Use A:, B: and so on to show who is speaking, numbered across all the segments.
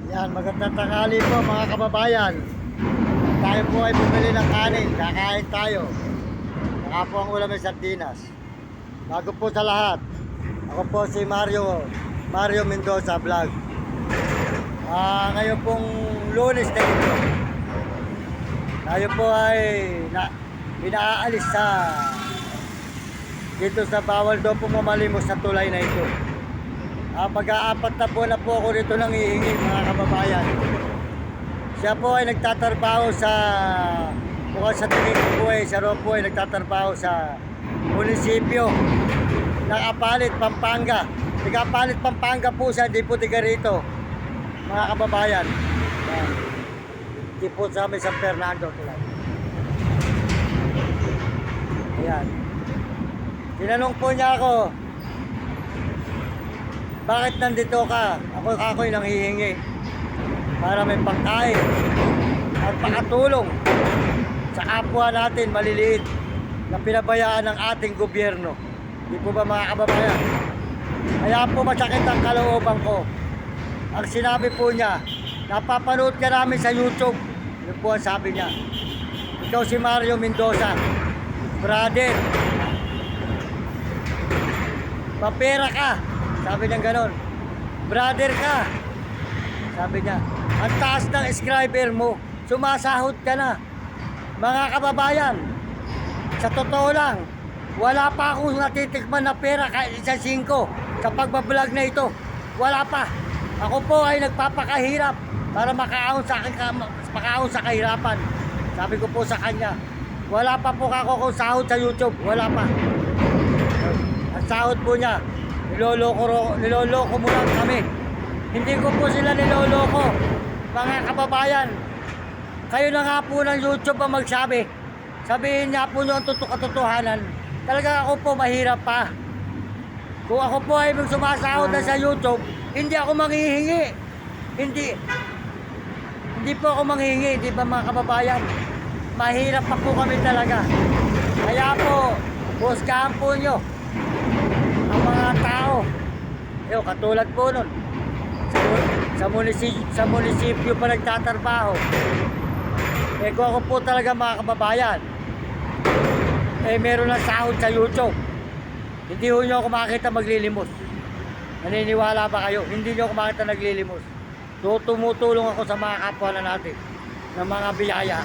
A: Yan, magandang tanghali po mga kababayan. Tayo po ay bumili ng kanin, kakain tayo. Saka po ang ulam ay sardinas. Bago po sa lahat, ako po si Mario Mendoza Vlog. Ngayon pong Lunes na ito, tayo po ay pinaalis dito sa bawal daw po mamalimos sa tulay na ito. Mag-aapat na po ako rito nang hihingi mga kababayan. Siya po ay nagtatrabaho bukod sa tingin ko po siya po ay nagtatrabaho sa munisipyo ng Apalit, Pampanga. Taga Apalit, Pampanga po siya, hindi po taga rito mga kababayan. Hindi po sa may San Fernando tulad. Ayan. Tinanong po niya ako, bakit nandito ka? Ako'y nanghihingi para may pagkain at makatulong sa kapwa natin maliliit na pinabayaan ng ating gobyerno. Di po ba mga kababayan? Kaya po masakit ang kalooban ko. Ang sinabi po niya, napapanood ka namin sa YouTube. Yun po ang sabi niya. Ikaw si Mario Mendoza, brother, papera ka. Sabi niya ganon. Brother ka. Sabi niya. Ang taas ng subscriber mo. Sumasahod ka na. Mga kababayan, sa totoo lang, wala pa akong natitikman na pera kahit 1.5 sa pagbablog na ito. Wala pa. Ako po ay nagpapakahirap para makaahon sa kahirapan. Sabi ko po sa kanya, wala pa po ako kung sahod sa YouTube. Wala pa. Ang sahod po niya, niloloko mo lang kami. Hindi ko po sila niloloko. Mga kababayan, kayo na nga po ng YouTube ang magsabi. Sabihin niya po nyo ang katotohanan. Talaga ako po mahirap pa. Kung ako po ay sumasahod na sa YouTube, hindi ako manghihingi. Hindi po ako manghihingi, di ba mga kababayan? Mahirap pa po kami talaga. Kaya po, buskahan po nyo ang mga tao. Katulad po nun, sa munisipyo pa nagtatrabaho. Kung ako po talaga mga kababayan, meron ng sahod sa YouTube, hindi ho nyo ako makakita maglilimos. Naniniwala ba kayo? Hindi nyo ako makakita naglilimos. Tumutulong ako sa mga kapwa na natin ng mga biyaya.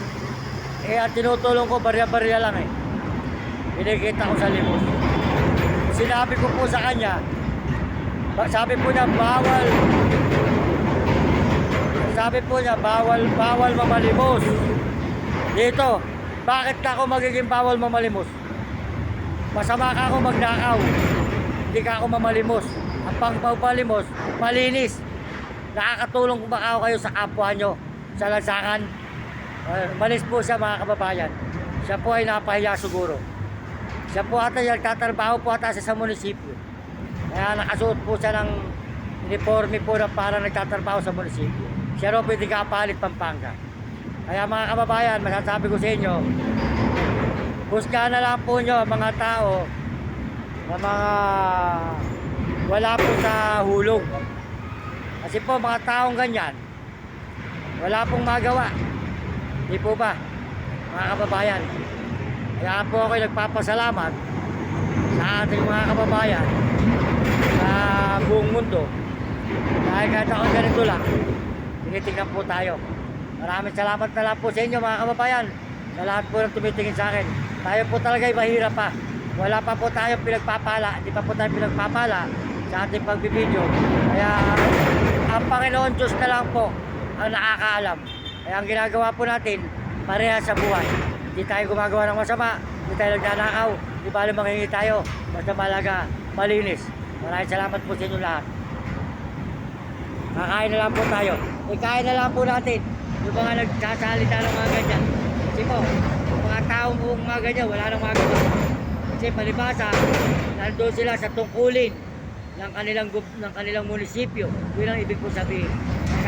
A: Ang tinutulong ko barya-barya lang Pinikita ko sa limos. Sinabi ko po sa kanya, sabi po niya bawal mamalimos. Dito, bakit ako magiging bawal mamalimos? Masama ka ako magnakaw, hindi ka ako mamalimos. Ang pagpapalimos, malinis. Nakakatulong kung baka kayo sa kapwa nyo, sa lansangan. Malis po siya mga kababayan. Siya po ay napahiya siguro. Siya po ata nagtatrabaho po ata sa munisipyo. Kaya nakasuot po siya ng uniforme po na para nagtatrabaho sa munisipyo. Siya rin po yung Apalit, Pampanga. Kaya mga kababayan, masasabi ko sa inyo, husgahan na lang po nyo mga tao na mga wala po sa hulog. Kasi po mga taong ganyan, wala pong magawa. Di po ba mga kababayan? Kaya po ako nagpapasalamat sa ating mga kababayan sa buong mundo. Dahil kahit ako ganito lang, tinitingnan po tayo. Maraming salamat na lang po sa inyo mga kababayan, sa lahat po ng tumitingin sa akin. Tayo po talaga ay mahirap pa. Wala pa po tayo pinagpapala, hindi pa po tayo pinagpapala sa ating pagbibideo. Kaya ang Panginoon Diyos na lang po ang nakakaalam. Kaya ang ginagawa po natin, parehas sa buhay. Hindi tayo gumagawa ng masama, hindi tayo nagnanakaw, hindi bali manghingi tayo, basta malaga, malinis. Maraming salamat po sa inyo lahat. Kakain na lang po tayo. Ikain na lang po natin yung mga nagsasalita ng mga ganyan. Kasi po, mga taong buong mga ganyan, wala nang magawa. Kasi palibasa, nandun sila sa tungkulin ng kanilang munisipyo. Yun ang ibig po sabihin.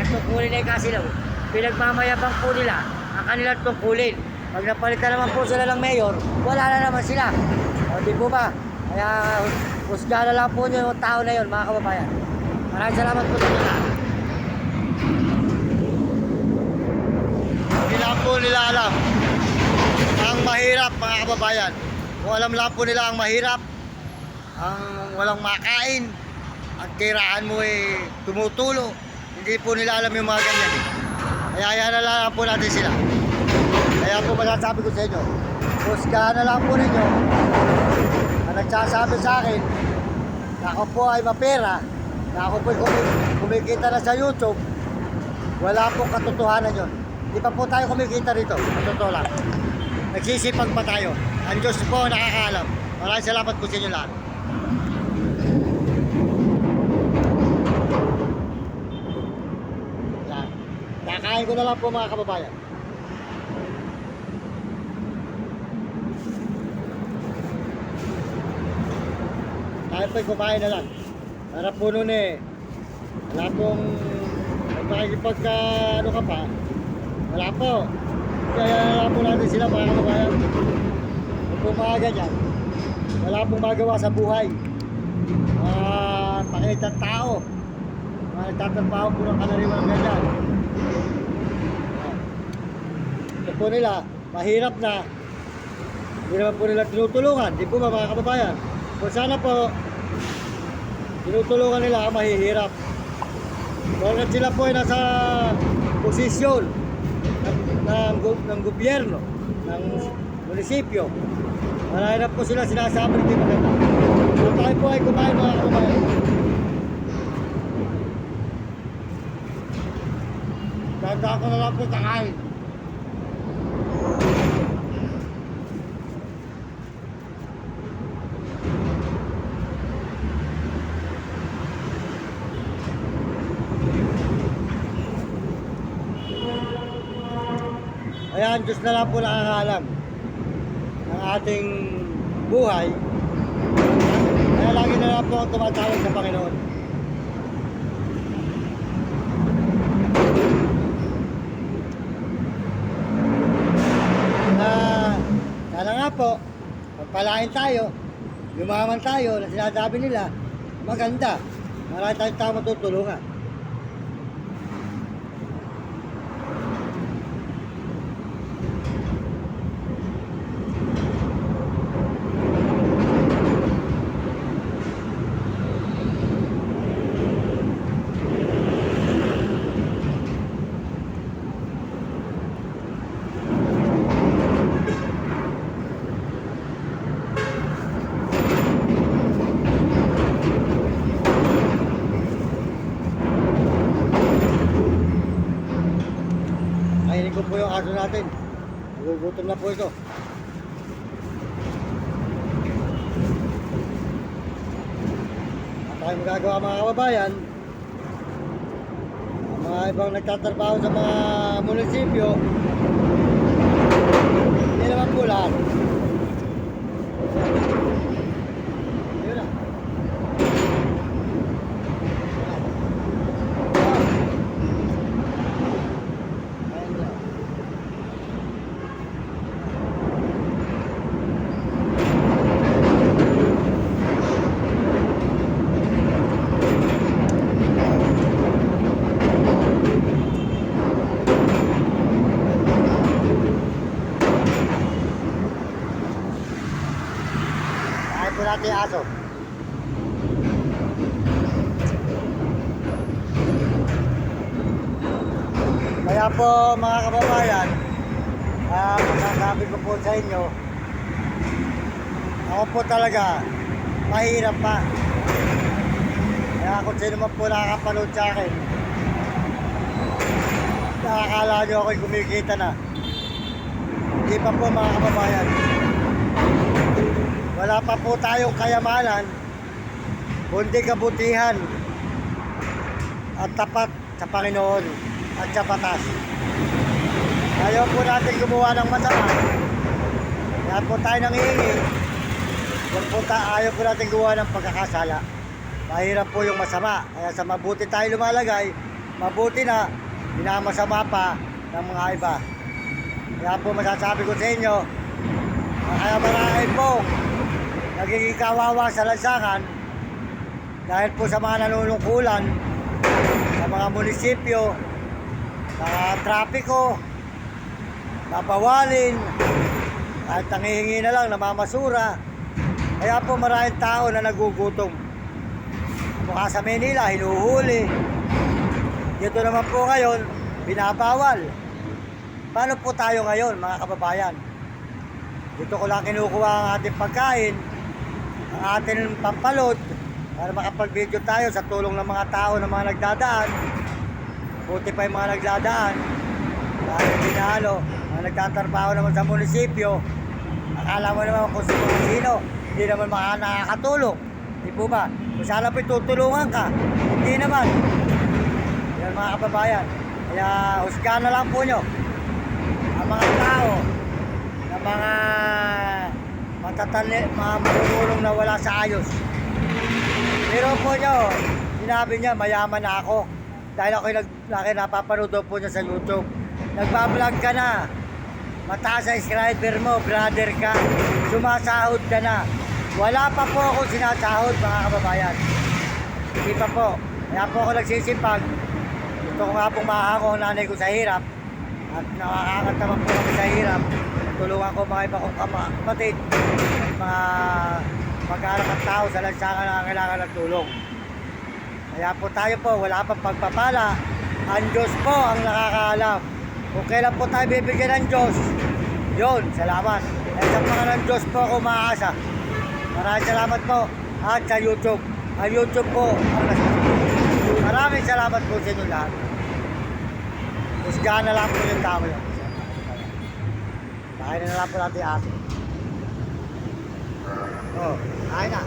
A: Sa tungkulin ay kasilaw, pinagmamayabang po nila ang kanilang tungkulin. Pag napalitan naman po sila ng mayor, wala na naman sila. O di po ba? Kaya husgahan na lang po nyo yung tao na yun mga kababayan. Maraming salamat po sa inyo. nila alam ang mahirap, mga kababayan. Kung alam lang po nila ang mahirap, ang walang makain, ang tirahan mo tumutulo, hindi po nila alam yung mga ganyan. Kaya yan na lang po natin sila. Kaya po masasabi ko sa inyo, husgahan na lang po ninyo na nagsasabi sa akin na ako po ay mapera, na ako po kumikita na sa YouTube. Wala pong katotohanan yun. Di pa po tayo kumikita rito, totoo lang. Nagsisipag pa tayo. Ang Diyos po nakakaalam. Maraming salamat po sa inyo lahat. Yan. Kakain ko na lang po, mga kababayan. Tayo po'y kumain na lang. Para po nun wala pong makikipagka ano ka pa. Wala po. Kaya wala po natin sila, mga kababayan. Kung po mga ganyan, wala pong magawa sa buhay. Pakilit ng tao. Mga nagtatrabaho po ng kanariwan ganyan. Ito po nila, mahirap na. Hindi naman po nila tinutulungan. Di po ba, mga kababayan? Kung sana po, tinutulungan nila ang mahihirap. Bakit sila po ay nasa posisyon ng gobyerno, ng munisipyo. Marami na po sila sinasabi ng maganda. So tayo po ay kumain, mga kababayan. Tanda ko na lang po kakain. Ayan, Diyos na lang po nakakaalam ng ating buhay. Kaya lagi na lang po ako tumatawag sa Panginoon. Sana nga po, pagpalain tayo, yumaman tayo na sinasabi nila, maganda. Marami tayong tao matutulungan. Kainin ko po yung aso natin. Nagugutom na po ito. At tayo magagawa, mga kababayan. Ang mga ibang nagtatrabaho sa mga munisipyo, hindi naman po lahat. Yun na. Kain po natin yung aso. Kaya po, mga kababayan, masasabi ko po sa inyo, ako po talaga mahirap pa. Kaya kung sino man po nakakapanood sa akin, nakakala nyo ako'y kumikita na. Hindi pa po, mga kababayan. Wala pa po tayong kayamanan, kundi kabutihan at tapat sa Panginoon at sa batas. Ayaw po natin gumawa ng masama. Kaya po tayo nangihingi. Ayaw po natin gumawa ng pagkakasala. Mahirap po yung masama. Kaya sa mabuti tayo lumalagay, mabuti na, minamasama pa ng mga iba. Kaya po masasabi ko sa inyo, kaya marami po nagiging kawawa sa lansangan dahil po sa mga nanunungkulan sa mga munisipyo, mga trapiko, napawalin, kahit nangihingi na lang, namamasura. Kaya po maraming tao na nagugutom. Mukha sa Manila, hinuhuli. Dito naman po ngayon, binabawal. Paano po tayo ngayon, mga kababayan? Dito ko lang kinukuha ang ating pagkain, ang ating pampalot, para makapag-video tayo sa tulong ng mga tao na mga nagdadaan. Buti pa yung mga nagdadaan. Dahil binalo, mga nagtatrabaho naman sa munisipyo. Akala mo naman kung sino, hindi naman nakakatulong. Di po ba? Kung sana po tutulungan ka, hindi naman. Yan mga kababayan. Kaya husgahan na lang po nyo ang mga tao na mga mga marunong na wala sa ayos. Pero po nyo, sinabi niya mayaman na ako. Dahil ako'y napapanood po niya sa YouTube. Nagbablog ka na. Mataas ang subscriber mo, brother ka. Sumasahod ka na. Wala pa po akong sinasahod, mga kababayan. Hindi pa po. Kaya po ako nagsisipag. Gusto ko nga pong mahako ang nanay ko sa hirap. At nakakaangat naman po kami sa hirap. Tulungan ko mga iba kong kapatid. Mga mag-aaral ng tao sa lansangan na kailangan ng tulong. Kaya po tayo po, wala pang pagpapala. Ang Diyos po ang nakakaalam. Kung kailan po tayo bibigyan ng Diyos, yun, salamat. Dahil sa mga ng Diyos po ako umaasa. Maraming salamat po. At sa YouTube. Ang YouTube po ang maraming salamat po sa inyo lahat. Husgahan na lang po yung tao yun. Kain na lang po natin yung aso. Oh, kain na.